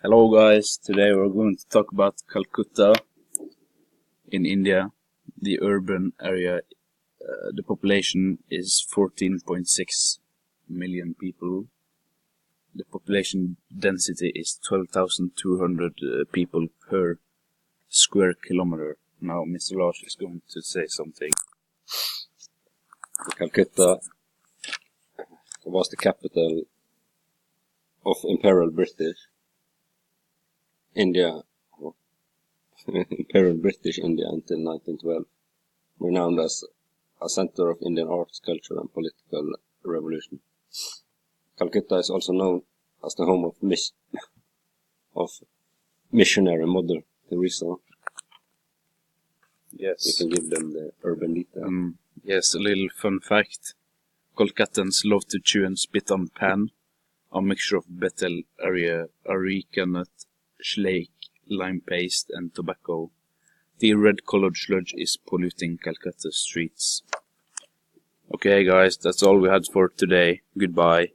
Hello guys, today we're going to talk about Calcutta in India. The urban area, the population is 14.6 million people. The population density is 12,200 people per square kilometer. Now Mr. Lars is going to say something. Calcutta was the capital of Imperial British India, Imperial British India until 1912, renowned as a center of Indian arts, culture and political revolution. Calcutta is also known as the home of missionary Mother Teresa. Yes. You can give them the urban detail. Yes, a little fun fact. Kolkatans love to chew and spit on pan, a mixture of betel, areca nut, slake, lime paste and tobacco. The red-colored sludge is polluting Calcutta streets. Okay guys, that's all we had for today. Goodbye.